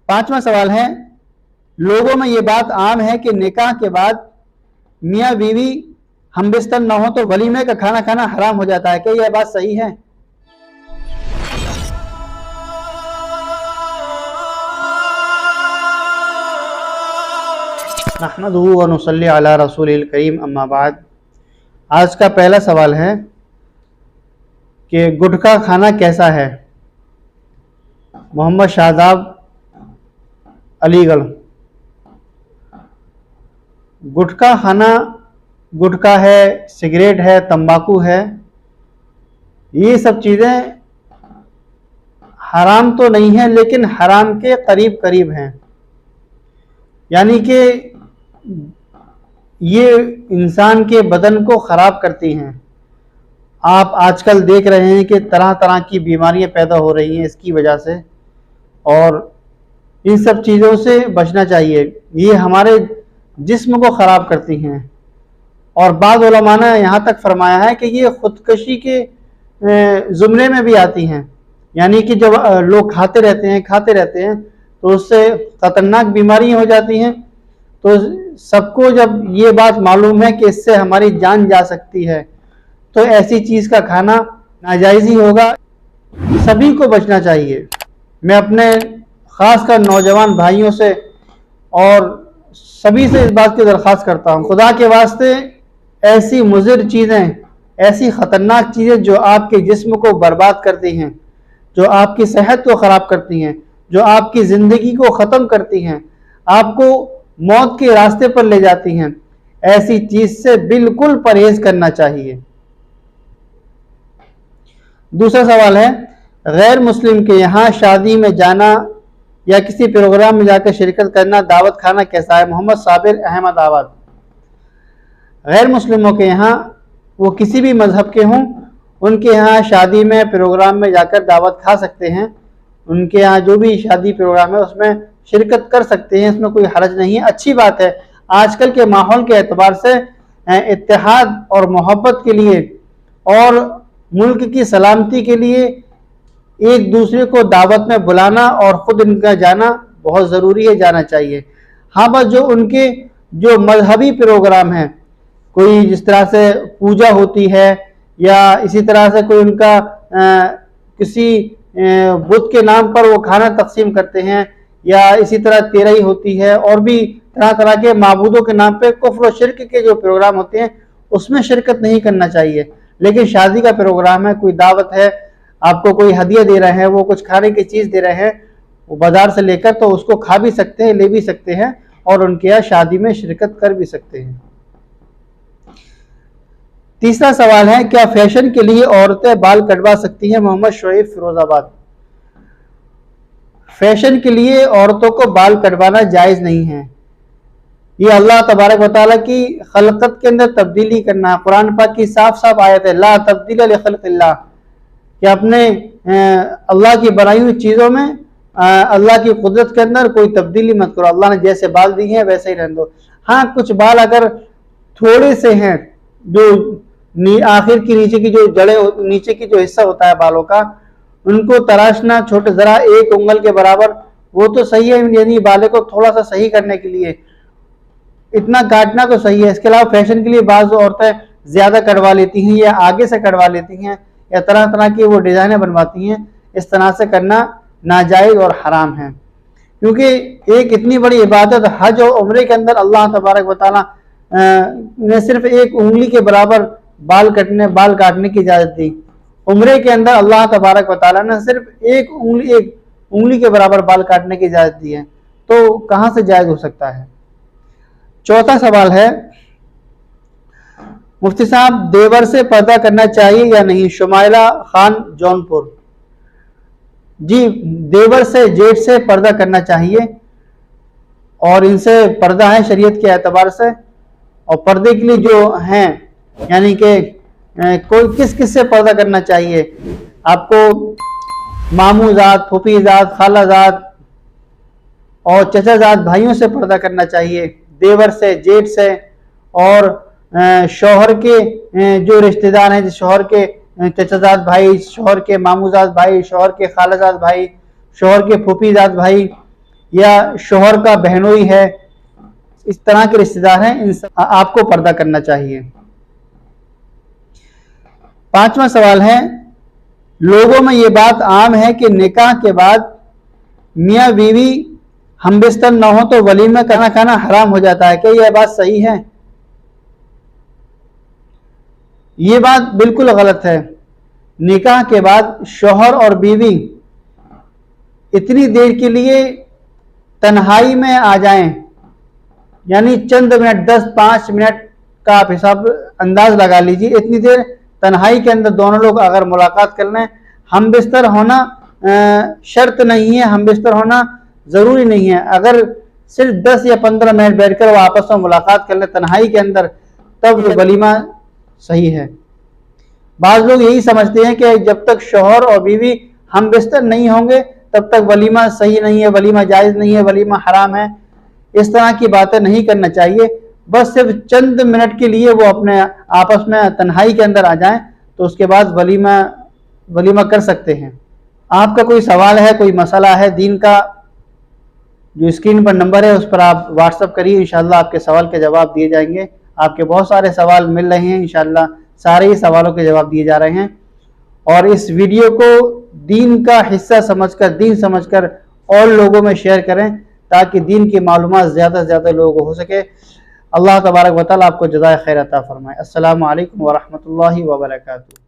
पांचवा सवाल है, लोगों में ये बात आम है कि निकाह के बाद मियाँ बीवी हमबिस्तर न हो तो वलीमे का खाना खाना हराम हो जाता है, क्या यह बात सही है? नहमदुहु व नुसल्ली अला रसूलिल करीम, अम्मा बाद। आज का पहला सवाल है कि गुटखा खाना कैसा है? मोहम्मद शाहजाब, अलीगढ़। गुटखा खाना, गुटखा है, सिगरेट है, तंबाकू है, ये सब चीज़ें हराम तो नहीं है लेकिन हराम के करीब करीब हैं। यानी कि ये इंसान के बदन को ख़राब करती हैं। आप आजकल देख रहे हैं कि तरह तरह की बीमारियां पैदा हो रही हैं इसकी वजह से, और इन सब चीज़ों से बचना चाहिए। ये हमारे जिस्म को ख़राब करती हैं, और बाद उलमा ने यहाँ तक फरमाया है कि ये ख़ुदकशी के ज़ुमरे में भी आती हैं। यानी कि जब लोग खाते रहते हैं तो उससे ख़तरनाक बीमारियाँ हो जाती हैं। तो सबको जब ये बात मालूम है कि इससे हमारी जान जा सकती है, तो ऐसी चीज़ का खाना नाजायज़ ही होगा। सभी को बचना चाहिए। मैं अपने ख़ासकर नौजवान भाइयों से और सभी से इस बात की दरख्वास्त करता हूँ, खुदा के वास्ते ऐसी मुज़िर चीज़ें, ऐसी ख़तरनाक चीज़ें जो आपके जिस्म को बर्बाद करती हैं, जो आपकी सेहत को ख़राब करती हैं, जो आपकी ज़िंदगी को ख़त्म करती हैं, आपको मौत के रास्ते पर ले जाती हैं, ऐसी चीज़ से बिल्कुल परहेज़ करना चाहिए। दूसरा सवाल है, गैर मुस्लिम के यहाँ शादी में जाना या किसी प्रोग्राम में जाकर शिरकत करना, दावत खाना कैसा है? मोहम्मद साबिर, अहमदाबाद। गैर मुस्लिमों के यहाँ, वो किसी भी मज़हब के हों, उनके यहाँ शादी में प्रोग्राम में जाकर दावत खा सकते हैं। उनके यहाँ जो भी शादी प्रोग्राम है उसमें शिरकत कर सकते हैं, इसमें कोई हर्ज नहीं है, अच्छी बात है। आजकल के माहौल के एतबार से इत्तेहाद और मोहब्बत के लिए और मुल्क की सलामती के लिए एक दूसरे को दावत में बुलाना और ख़ुद इनका जाना बहुत ज़रूरी है, जाना चाहिए। हाँ, बस जो उनके जो मजहबी प्रोग्राम हैं, कोई जिस तरह से पूजा होती है या इसी तरह से कोई उनका किसी बुत के नाम पर वो खाना तकसीम करते हैं, या इसी तरह तेरही होती है, और भी तरह तरह के माबूदों के नाम पे कुफ्र और शिर्क के जो प्रोग्राम होते हैं उसमें शिरकत नहीं करना चाहिए। लेकिन शादी का प्रोग्राम है, कोई दावत है, आपको कोई हदिया दे रहे हैं, वो कुछ खाने की चीज़ दे रहे हैं वो बाज़ार से लेकर, तो उसको खा भी सकते हैं, ले भी सकते हैं, और उनके यहाँ शादी में शिरकत कर भी सकते हैं। तीसरा सवाल है, क्या फैशन के लिए औरतें बाल कटवा सकती हैं? मोहम्मद शोएब, फिरोजाबाद। फैशन के लिए औरतों को बाल कटवाना जायज़ नहीं है। ये अल्लाह तबारक व तआला की खलकत के अंदर तब्दीली करना है। कुरान पाक की साफ साफ आयत है, ला तब्दील लिखल्क़िल्लाह, कि अपने अल्लाह की बनाई हुई चीज़ों में अल्लाह की कुदरत के अंदर कोई तब्दीली मत करो। अल्लाह ने जैसे बाल दिए हैं वैसे ही रहने दो। हाँ, कुछ बाल अगर थोड़े से हैं, जो आखिर की नीचे की जो जड़ें, नीचे की जो हिस्सा होता है बालों का, उनको तराशना छोटे ज़रा एक उंगल के बराबर, वो तो सही है, यानी बालों को थोड़ा सा सही करने के लिए इतना काटना तो सही है। इसके अलावा फैशन के लिए बाज़ औरतें ज़्यादा कटवा लेती हैं या आगे से कटवा लेती हैं या तरह तरह की वो डिज़ाइनें बनवाती हैं। इस तरह से करना नाजायज़ और हराम है, क्योंकि एक इतनी बड़ी इबादत हज और उम्रे के अंदर अल्लाह तबारक व तआला ने सिर्फ एक उंगली के बराबर बाल काटने की इजाज़त दी। उम्रे के अंदर अल्लाह तबारक व तआला ने सिर्फ एक उंगली के बराबर बाल काटने की इजाज़त दी है, तो कहाँ से जायज़ हो सकता है? चौथा सवाल है, मुफ्ती साहब, देवर से पर्दा करना चाहिए या नहीं? शुमाइला खान, जौनपुर। जी, देवर से, जेठ से पर्दा करना चाहिए, और इनसे पर्दा है शरीयत के एतबार से। और पर्दे के लिए जो हैं, यानी कि कोई किस किस से पर्दा करना चाहिए? आपको मामूजात, फूफीजात, खालाजात और चचाजात भाइयों से पर्दा करना चाहिए, देवर से, जेठ से, और शौहर के जो रिश्तेदार हैं, शौहर के चचाजात भाई, शौहर के मामूजात भाई, शौहर के खालाजात भाई, शौहर के फूफीजात भाई, या शोहर का बहनोई है, इस तरह के रिश्तेदार हैं, इन सब आपको पर्दा करना चाहिए। 5वां सवाल है, लोगों में ये बात आम है कि निकाह के बाद मियाँ बीवी हम बिस्तर न हो तो वलीमा खाना खाना हराम हो जाता है, क्या यह बात सही है? ये बात बिल्कुल गलत है। निकाह के बाद शौहर और बीवी इतनी देर के लिए तन्हाई में आ जाएं, यानी चंद मिनट, 10-5 मिनट का आप हिसाब अंदाज लगा लीजिए, इतनी देर तन्हाई के अंदर दोनों लोग अगर मुलाकात कर लें, हम बिस्तर होना शर्त नहीं है, हम बिस्तर होना ज़रूरी नहीं है। अगर सिर्फ 10 या 15 मिनट बैठकर वो आपस में मुलाकात कर लें तन्हाई के अंदर, तब वलीमा सही है। बाज़ लोग यही समझते हैं कि जब तक शौहर और बीवी हम बिस्तर नहीं होंगे तब तक वलीमा सही नहीं है, वलीमा जायज़ नहीं है, वलीमा हराम है। इस तरह की बातें नहीं करना चाहिए। बस सिर्फ चंद मिनट के लिए वो अपने आपस में तन्हाई के अंदर आ जाएं तो उसके बाद वलीमा कर सकते हैं। आपका कोई सवाल है, कोई मसला है दीन का, जो स्क्रीन पर नंबर है उस पर आप व्हाट्सअप करिए, इंशाल्लाह आपके सवाल के जवाब दिए जाएंगे। आपके बहुत सारे सवाल मिल रहे हैं, इंशाल्लाह सारे ही सवालों के जवाब दिए जा रहे हैं। और इस वीडियो को दीन का हिस्सा समझकर, दीन समझकर और लोगों में शेयर करें ताकि दीन की मालूमात ज़्यादा से ज़्यादा लोगों को हो सके। अल्लाह तबारक व तआला आपको जज़ाए खैर अता फरमाए। अस्सलामु अलैकुम व रहमतुल्लाहि व बरकातुहू।